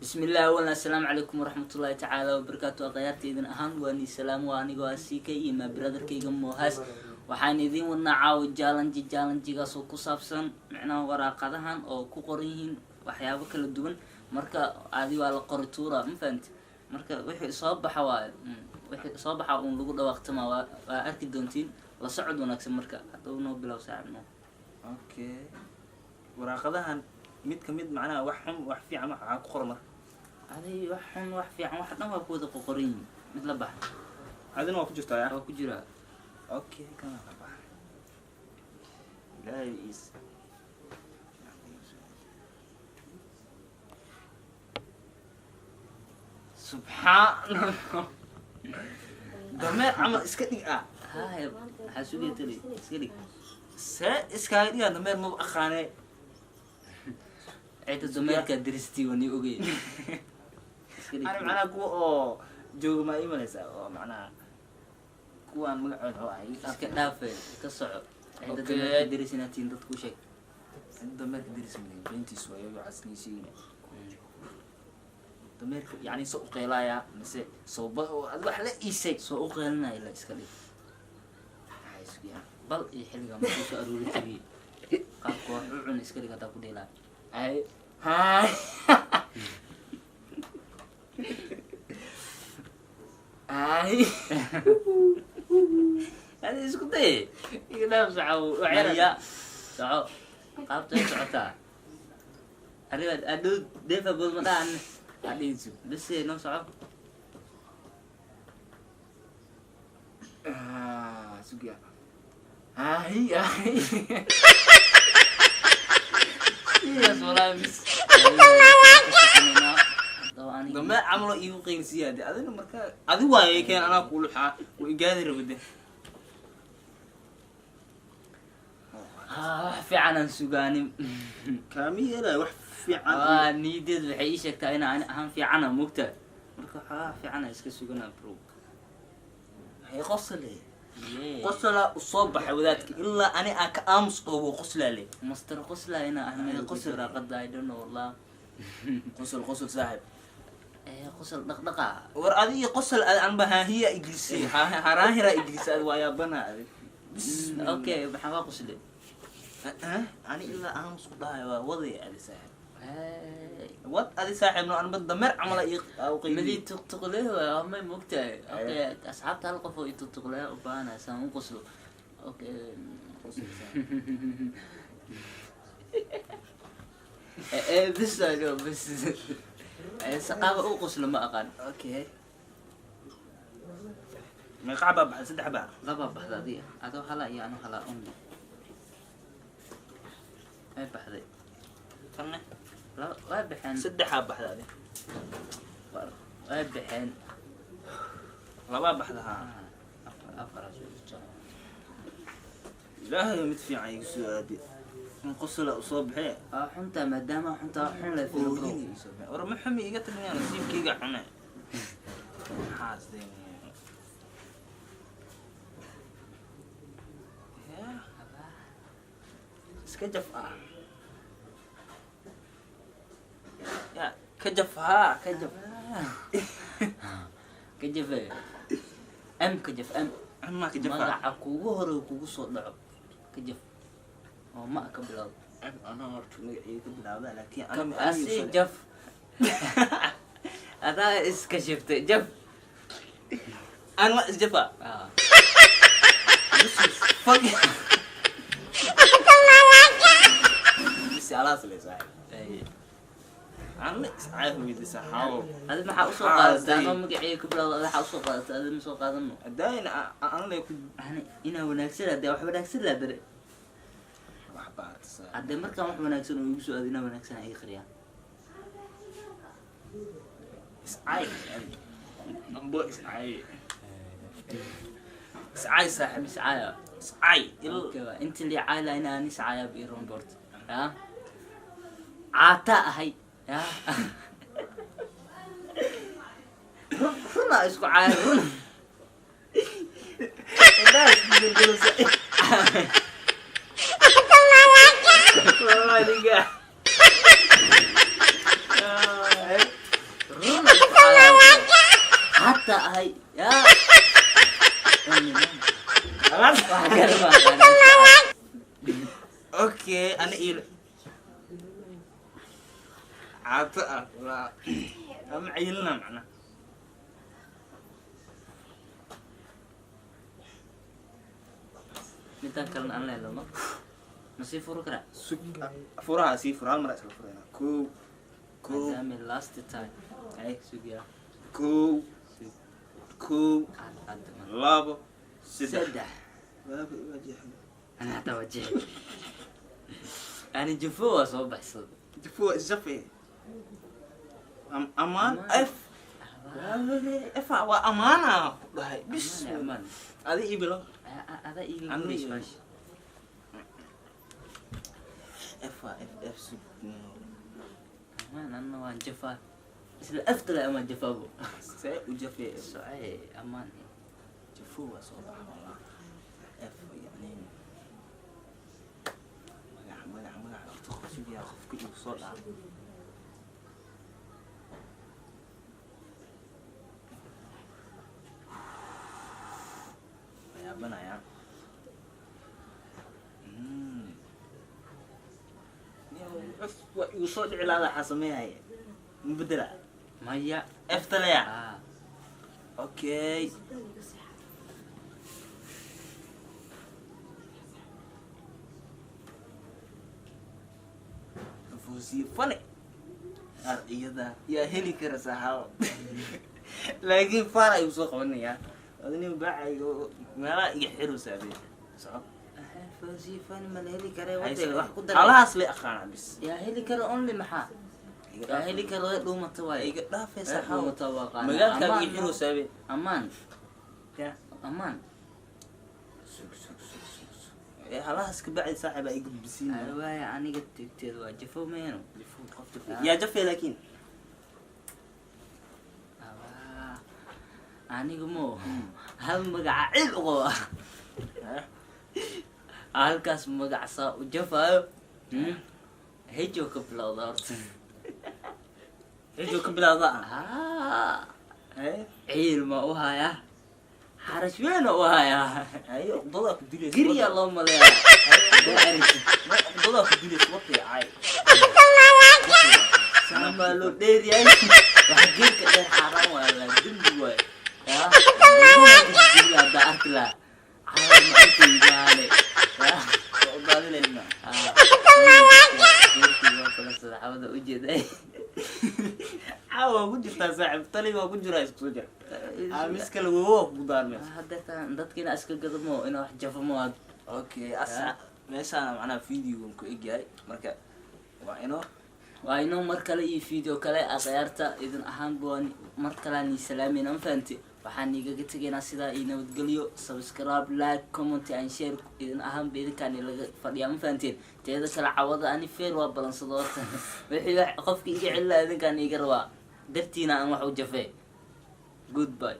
بسم الله أولا السلام عليكم ورحمة الله تعالى وبركاته أغيرتي إذن أهان واني سلام واني قواسيكي إما برادر كي قموهاس وحان إذن ونعاو جالنجي قاسو كسابسان معنا وراقادهان أو كوقوريهين وحيابا كلا دوان مركا عادي والا قرطورة مفهمت مركا وحي صوبحا وحي صوبحا ونلقو دواقتما وأركي دونتين لصعد ونكسب مركا أدونو بلاو ساعبنو اوكي waraaqadahan mid ka mid macnaha wax xun wax fiican waxa ku qoran marka هذه وحن وحفي عن واحد ما بقول ققرين مثل بحر adina waa ku jirtaa أو كجرا okay kana qaba ilaahay is سبحان الله dameer camal iska dhig ah هاي حسولي تري سكري see iskaaga dhigaa dameer ma aqaanee عيد الزمالك درستي وني أوجي ani macnaha kuwa oo jooga ma imanaysaa oo macnaha kuwaan magacooda oo ay كدافع كسر عيد أوكي. الزمالك درسنا تين تدكو شيء dameerka diris ma beentiis waayo casniisiina dameerka yani soo qeylaya mise soo ba ad wax la iisay سو أقلنا إلا إسكالي بل يحلق ما يسوى أروري تبي قاكو عون إسكالي كتا كديلا ay hay ay هذه إسكتي يقدر سعو وعيا سعو قابت سعوتا أريد أدو ديفا قول مدان adhiisu بس نو سعو sugiya ay ay يا سلامس طبعا dameer camalo iigu qeylsiyaa de adina markaa adi waaye keen anaa kuuluxaa wa igaadi rabade في عنا سوغاني kaami yeelay wax fiican نيدد waxay ii sheegtaa in aan ahaan fiicana mugta marka waxa fiicana iska sugana bro hay qosle qosla usoo baxay wadaadka ilaa ani aan ka aamus qabo qoslaale مستر قسلا هنا احنا قسل راقد I don't know والله qosol saaxib قسل دقدقه war adiga qosol aan bahaahiya iglisay haraahira iglisay waa yaabana adig اوكي بحوا قسل ani ilaa aamus ku dhahay waa waday adi saaxib wad adi saaxibno aan bad dameer camala ii مدي تقتقله ما مقتع اوكي اصحاب تلقفوا يتقتقله وبانا سامو قسلوا اوكي بس انا بس سقابه او قسل ما اقان okay meeqa baa baxay saddex baa لبا بحذا هذا هلا يعني هلا امي اي بحذي tanne لا لا بحين saddexaa baxda adi لا بحين labaa baxda haa افرج ilaahay mid fiican igu soo aadi in qosla usoo baxee حنت مادام حنت حن لا في البرو war ma xumi iga tagayaan nasiibkayga xune xaasdeen iska jaf ah ya ka jaf haa ka jaf كجف ام كجف ام ama ka jaf magaca kuugu hore kuugu soo dhaco kajaf oo ma ka bilow ana horta magacayga ka bilaawda laakiin kam asi jaf adaa iska shiftay jaf aan ma isjafa ah fuck bisi alaas le saaxib aan ma iscaaf weydisa xaawo هذا ما حاوسو قادت انا مقعي كبلا هذا حاوسو قادت هذا مسو قادنو hadaayn aan le ku يعني انا وناكسل هذا wax wanaagsan la bare wax baartisa هذا markaan wax wanaagsan oo igu soo adina wanaagsan ay khriya iscaay ambo iscaay iscaay saaxib مسعايا iscaay انت اللي عايله انا نسعايا بيرون بورت ها عاتا هي ها رنا اسكو عايرون الناس بيقولوا والله دقيقة hataa ahay ya خلاص wax garba اوكي انا ايه عطاء لا هم عيلنا معنا midaan kalena aan leelo ma nasiib furo kara فورها سي فورها المرأة فورها كو كو maadaama last time اي sugiya كو كو لابو saddex لابو وجه ana hataa wajih ani jufo waa soo baxsada جفو الزفي امان اف اف وامانه بس amaan هذه ايه بلو ada iga Anu gureys iya. meesha اف سب amaan anna waan jafaa isla aftala amaan jafaabo سي وجفي socee amaan جفو صباح والله اف يعني مقع افتخر شو يا خف كل صوت يا بنا يا يوصل على هذا حسميها هي مبدلة maya افتل يا اوكي فوزي فني iyada yaa heli kara saxaabo laakiin faara ay soo qabanaya adina bacay meela iga xiru saabay soo fawzi fan ma la heli kara ay wada wax ku daray alaas le aqaan bis yaa heli kara only maxaa yaa heli kara dhuumata waay iga dhaafay saxaabo saxaabo tawaqaan magaalka iga xiru saabay amaan ya amaan halaas ka bacay saaxiib ay gudbisiin waaya aniga tigteed waa jafo meeno يا جفي لكن aniga mo hal magaca cil u qaba halkaas magac saa u jafaayo hejo ka bilowda horta ايجو كبلاده ciil ma u hayaa xarash weyn u hayaa ايوه ضلك ديليس giriya loo maleeyaa ضلك ديليس وطي عاي sama loo dheeryahay wax geedka dheer xaaraan waa la dembi waay ya giriya hadda arki lahaa caawa ma arkaygaane ya وضالنا saxaabada u jeeday عاو وجرتا صاحب طلي وجرا اسكو جرا امسك لو قدار haddatan dadkiina iska gadamo ina wax jafamo aad اوكي اسا meeshaan macna video ku igay marka waa ino waa inoo mar kale iyo video kale aqaarta idin ahaan baan mar kale ni salaamin faanti waxaan igaga tageynaa sidaa ii nabadgelyo subscribe like comment and share idin ahaan beedkan laga fadhiyaa faantiin teeda kala cawada ani feel waa balansado wixii qofkii iga cilaa idinkan iga rabaa dartiina aan wax u jafay goodbye